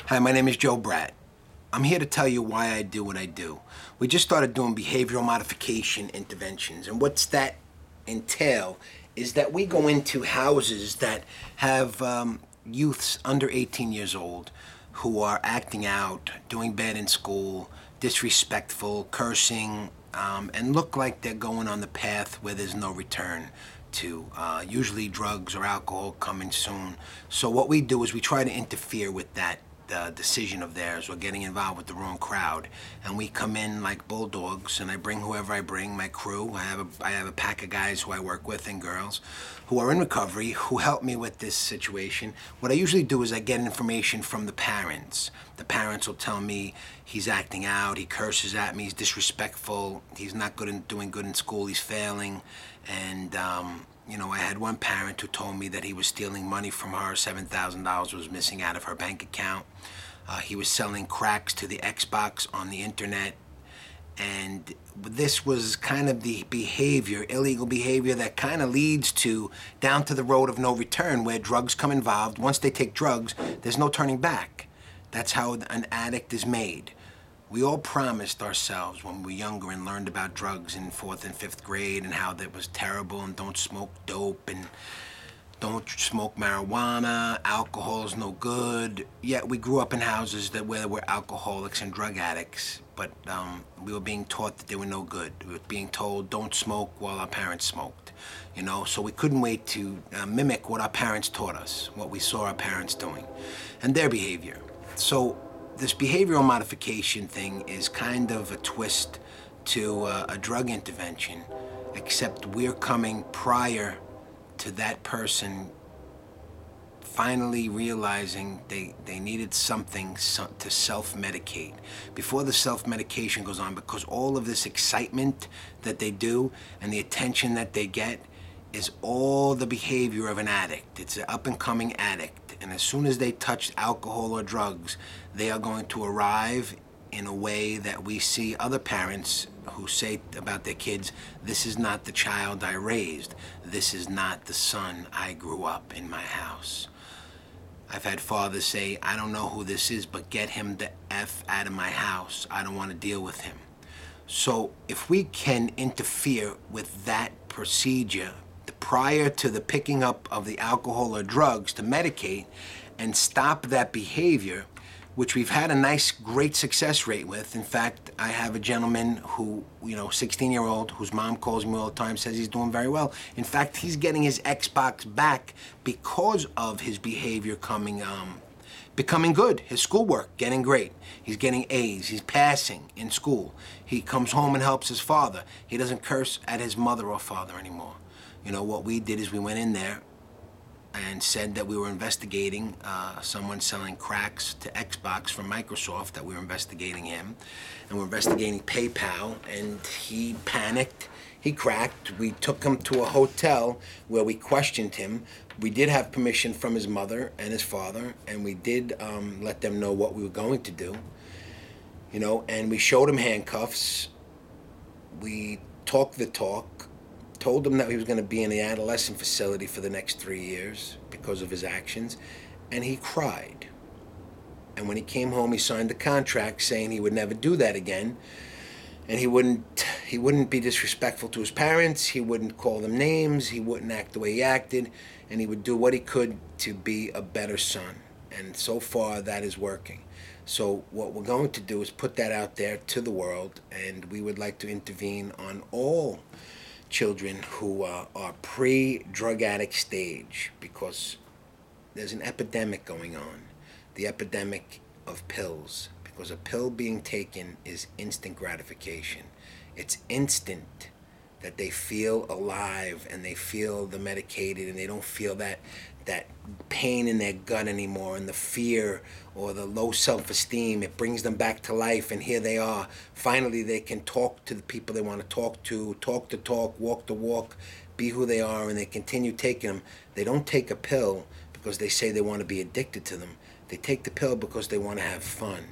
Hi, my name is Joe Brat. I'm here to tell you why I do what I do. We just started doing behavioral modification interventions, and what's that entail is that we go into houses that have youths under 18 years old who are acting out, doing bad in school, disrespectful, cursing, and look like they're going on the path where there's no return to. Usually drugs or alcohol coming soon. So what we do is we try to interfere with that decision of theirs or getting involved with the wrong crowd. And we come in like bulldogs, and I bring whoever I bring, my crew. I have a pack of guys who I work with and girls who are in recovery who help me with this situation. What I usually do is I get information from the parents. The parents will tell me he's acting out, he curses at me, he's disrespectful, he's not doing good in school, he's failing. And I had one parent who told me that he was stealing money from her. $7,000 was missing out of her bank account. He was selling cracks to the Xbox on the internet. And this was kind of the illegal behavior that kind of leads to down to the road of no return, where drugs come involved. Once they take drugs, there's no turning back. That's how an addict is made. We all promised ourselves when we were younger and learned about drugs in 4th and 5th grade and how that was terrible, and don't smoke dope and don't smoke marijuana, alcohol is no good. Yet we grew up in houses where there were alcoholics and drug addicts, but we were being taught that they were no good. We were being told don't smoke while our parents smoked, so we couldn't wait to mimic what our parents taught us, what we saw our parents doing, and their behavior. So this behavioral modification thing is kind of a twist to a drug intervention, except we're coming prior to that person finally realizing they needed something to self-medicate. Before the self-medication goes on, because all of this excitement that they do and the attention that they get is all the behavior of an addict. It's an up-and-coming addict. And as soon as they touch alcohol or drugs, they are going to arrive in a way that we see other parents who say about their kids, this is not the child I raised. This is not the son I grew up in my house. I've had fathers say, I don't know who this is, but get him the F out of my house. I don't want to deal with him. So if we can interfere with that procedure prior to the picking up of the alcohol or drugs to medicate and stop that behavior, which we've had a great success rate with. In fact, I have a gentleman who, 16-year-old, whose mom calls me all the time, says he's doing very well. In fact, he's getting his Xbox back because of his behavior becoming good. His schoolwork, getting great. He's getting A's, he's passing in school. He comes home and helps his father. He doesn't curse at his mother or father anymore. What we did is we went in there and said that we were investigating someone selling cracks to Xbox from Microsoft, that we were investigating him, and we're investigating PayPal, and he panicked, he cracked. We took him to a hotel where we questioned him. We did have permission from his mother and his father, and we did let them know what we were going to do, and we showed him handcuffs. We talked the talk, told him that he was going to be in the adolescent facility for the next 3 years because of his actions, and he cried. And when he came home, he signed the contract saying he would never do that again, and he wouldn't be disrespectful to his parents, he wouldn't call them names, he wouldn't act the way he acted, and he would do what he could to be a better son. And so far, that is working. So what we're going to do is put that out there to the world, and we would like to intervene on all children who are pre-drug addict stage, because there's an epidemic going on, the epidemic of pills, because a pill being taken is instant gratification. It's instant that they feel alive and they feel the medicated, and they don't feel that pain in their gut anymore, and the fear or the low self-esteem. It brings them back to life, and here they are. Finally, they can talk to the people they want to talk to, talk the talk, walk the walk, be who they are, and they continue taking them. They don't take a pill because they say they want to be addicted to them. They take the pill because they want to have fun.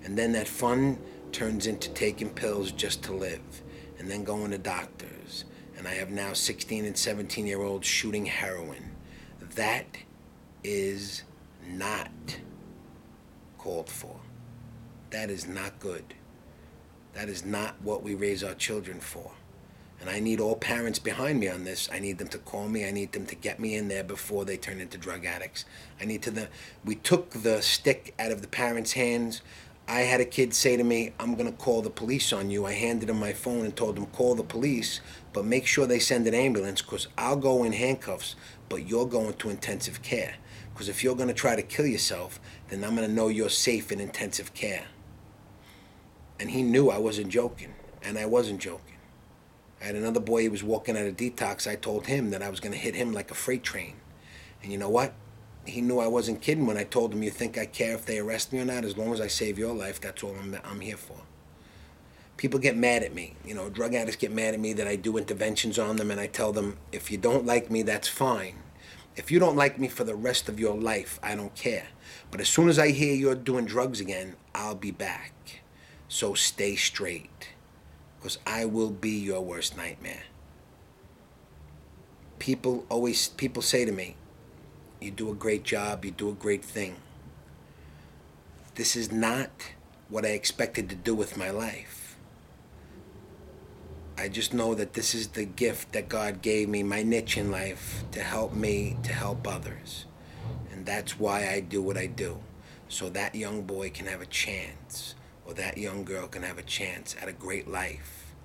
And then that fun turns into taking pills just to live, and then going to doctors. And I have now 16 and 17-year-olds shooting heroin. That is not called for. That is not good. That is not what we raise our children for. And I need all parents behind me on this. I need them to call me. I need them to get me in there before they turn into drug addicts. We took the stick out of the parents' hands. I had a kid say to me, I'm going to call the police on you. I handed him my phone and told him, call the police, but make sure they send an ambulance, because I'll go in handcuffs, but you're going to intensive care. Because if you're going to try to kill yourself, then I'm going to know you're safe in intensive care. And he knew I wasn't joking, and I wasn't joking. I had another boy, he was walking out of detox. I told him that I was going to hit him like a freight train. And you know what? He knew I wasn't kidding when I told him, you think I care if they arrest me or not? As long as I save your life, that's all I'm here for. People get mad at me. You know, drug addicts get mad at me that I do interventions on them, and I tell them, if you don't like me, that's fine. If you don't like me for the rest of your life, I don't care. But as soon as I hear you're doing drugs again, I'll be back. So stay straight, because I will be your worst nightmare. People say to me, you do a great job, you do a great thing. This is not what I expected to do with my life. I just know that this is the gift that God gave me, my niche in life, to help me, to help others. And that's why I do what I do. So that young boy can have a chance, or that young girl can have a chance at a great life,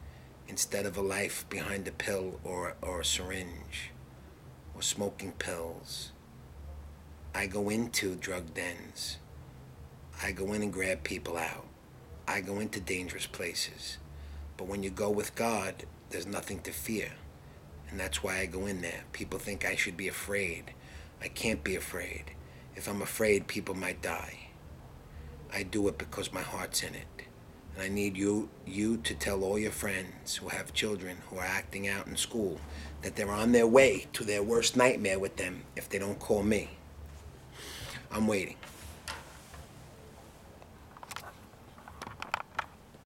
instead of a life behind a pill or a syringe, or smoking pills. I go into drug dens. I go in and grab people out. I go into dangerous places. But when you go with God, there's nothing to fear. And that's why I go in there. People think I should be afraid. I can't be afraid. If I'm afraid, people might die. I do it because my heart's in it. And I need you to tell all your friends who have children who are acting out in school that they're on their way to their worst nightmare with them if they don't call me. I'm waiting.